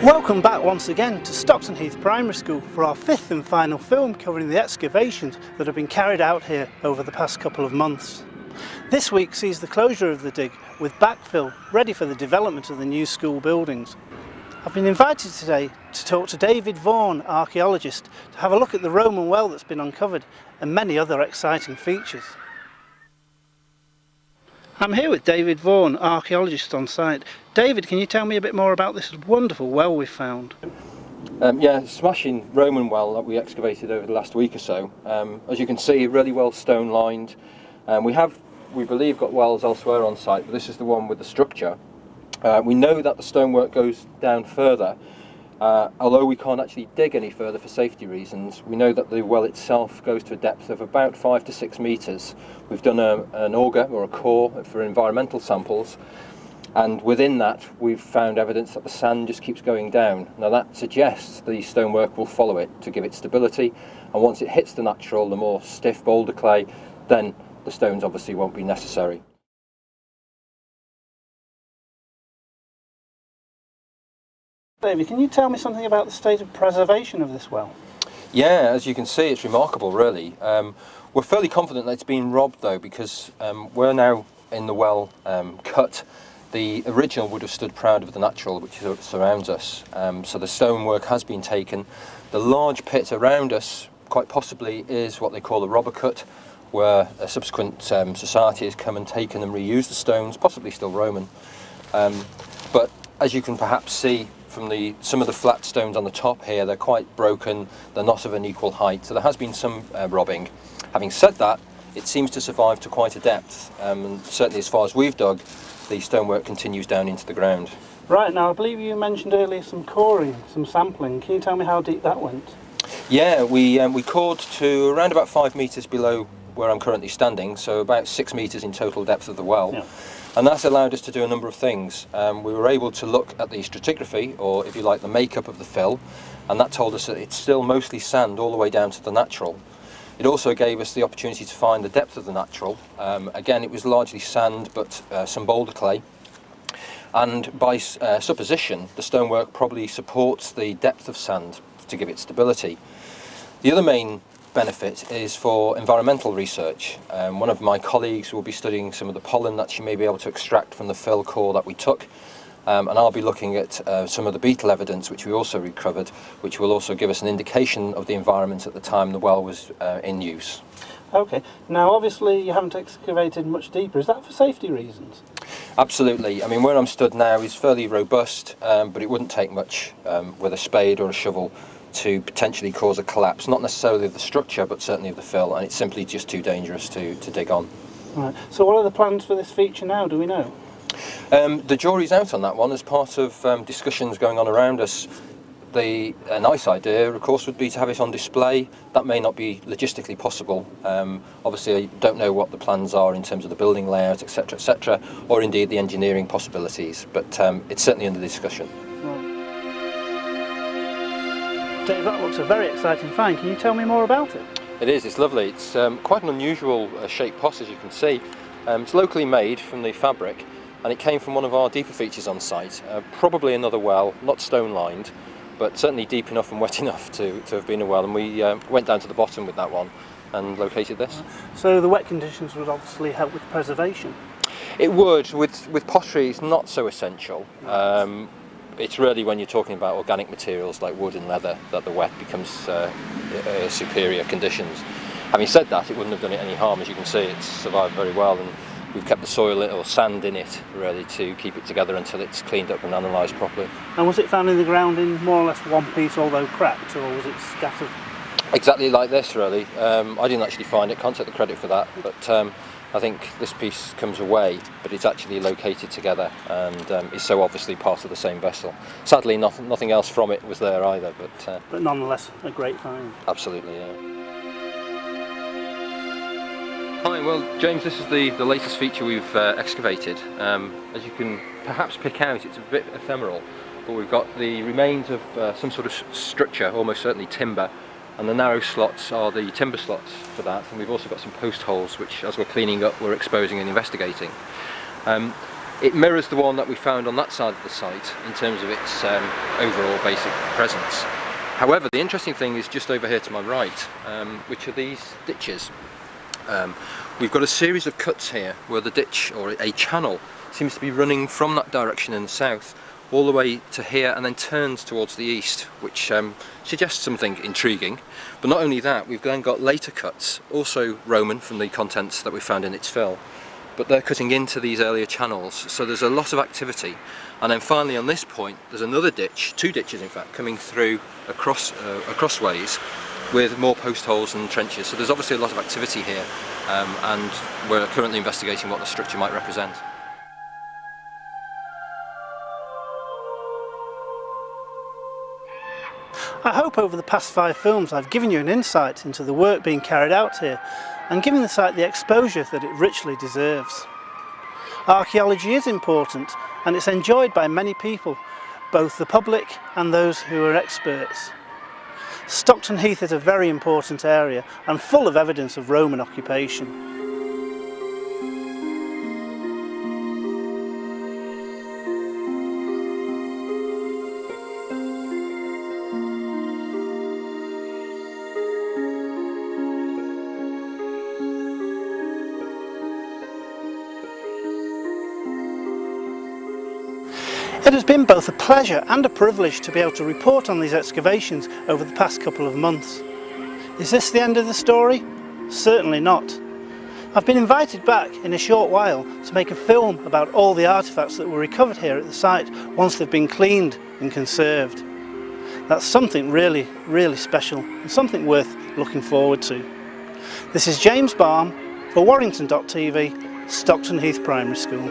Welcome back once again to Stockton Heath Primary School for our fifth and final film covering the excavations that have been carried out here over the past couple of months. This week sees the closure of the dig with backfill ready for the development of the new school buildings. I've been invited today to talk to David Vaughan, archaeologist, to have a look at the Roman well that's been uncovered and many other exciting features. I'm here with David Vaughan, archaeologist on site. David, can you tell me a bit more about this wonderful well we've found? Yeah, smashing Roman well that we excavated over the last week or so. As you can see, really well stone lined. We believe, got wells elsewhere on site, but this is the one with the structure. We know that the stonework goes down further, although we can't actually dig any further for safety reasons. We know that the well itself goes to a depth of about 5 to 6 metres. We've done an auger or a core for environmental samples, and within that we've found evidence that the sand just keeps going down. Now that suggests the stonework will follow it to give it stability, and once it hits the natural, the more stiff boulder clay, then the stones obviously won't be necessary. David, can you tell me something about the state of preservation of this well? Yeah, as you can see, it's remarkable really. We're fairly confident that it's been robbed though, because we're now in the well cut. The original would have stood proud of the natural which surrounds us, so the stonework has been taken. The large pit around us quite possibly is what they call a robber cut, where a subsequent society has come and taken and reused the stones, possibly still Roman. But as you can perhaps see from some of the flat stones on the top here, they're quite broken, they're not of an equal height, so there has been some robbing. Having said that, it seems to survive to quite a depth, and certainly as far as we've dug, the stonework continues down into the ground. Right, now I believe you mentioned earlier some coring, some sampling. Can you tell me how deep that went? Yeah, we cored to around about 5 metres below where I'm currently standing, so about 6 metres in total depth of the well. Yeah. And that's allowed us to do a number of things. We were able to look at the stratigraphy, or if you like, the makeup of the fill, and that told us that it's still mostly sand all the way down to the natural. It also gave us the opportunity to find the depth of the natural. Again, it was largely sand, but some boulder clay. And by supposition, the stonework probably supports the depth of sand to give it stability. The other main benefit is for environmental research. One of my colleagues will be studying some of the pollen that she may be able to extract from the fill core that we took, and I'll be looking at some of the beetle evidence which we also recovered, which will also give us an indication of the environment at the time the well was in use. Okay, now obviously you haven't excavated much deeper. Is that for safety reasons? Absolutely. I mean, where I'm stood now is fairly robust, but it wouldn't take much with a spade or a shovel to potentially cause a collapse, not necessarily of the structure but certainly of the fill, and it's simply just too dangerous to dig on. Right. So what are the plans for this feature now, do we know? The jury's out on that one. As part of discussions going on around us, a nice idea of course would be to have it on display. That may not be logistically possible. Obviously I don't know what the plans are in terms of the building layout, etc., or indeed the engineering possibilities, but it's certainly under discussion. Dave, that looks a very exciting find. Can you tell me more about it? It is, it's lovely. It's quite an unusual shaped pot, as you can see. It's locally made from the fabric, and it came from one of our deeper features on site. Probably another well, not stone lined, but certainly deep enough and wet enough to have been a well, and we went down to the bottom with that one and located this. So the wet conditions would obviously help with preservation? It would. With pottery it's not so essential. It's really when you're talking about organic materials like wood and leather that the wet becomes superior conditions. Having said that, it wouldn't have done it any harm. As you can see, it's survived very well, and we've kept the soil or sand in it really to keep it together until it's cleaned up and analysed properly. And was it found in the ground in more or less one piece, although cracked, or was it scattered? Exactly like this really. I didn't actually find it, can't take the credit for that, but I think this piece comes away, but it's actually located together and is so obviously part of the same vessel. Sadly, nothing else from it was there either, but nonetheless a great find. Absolutely, yeah. Hi, well James, this is the latest feature we've excavated. As you can perhaps pick out, it's a bit ephemeral, but we've got the remains of some sort of structure, almost certainly timber, and the narrow slots are the timber slots for that, and we've also got some post holes which, as we're cleaning up, we're exposing and investigating. It mirrors the one that we found on that side of the site in terms of its overall basic presence. However, the interesting thing is just over here to my right, which are these ditches. We've got a series of cuts here where the ditch, or a channel, seems to be running from that direction in the south all the way to here and then turns towards the east, which suggests something intriguing. But not only that, we've then got later cuts, also Roman from the contents that we found in its fill, but they're cutting into these earlier channels, so there's a lot of activity. And then finally on this point there's another ditch, two ditches in fact, coming through crossways with more post holes and trenches, so there's obviously a lot of activity here, and we're currently investigating what the structure might represent. I hope over the past 5 films I've given you an insight into the work being carried out here and given the site the exposure that it richly deserves. Archaeology is important and it's enjoyed by many people, both the public and those who are experts. Stockton Heath is a very important area and full of evidence of Roman occupation. It has been both a pleasure and a privilege to be able to report on these excavations over the past couple of months. Is this the end of the story? Certainly not. I've been invited back in a short while to make a film about all the artefacts that were recovered here at the site once they've been cleaned and conserved. That's something really, really special and something worth looking forward to. This is James Balme for Warrington.tv, Stockton Heath Primary School.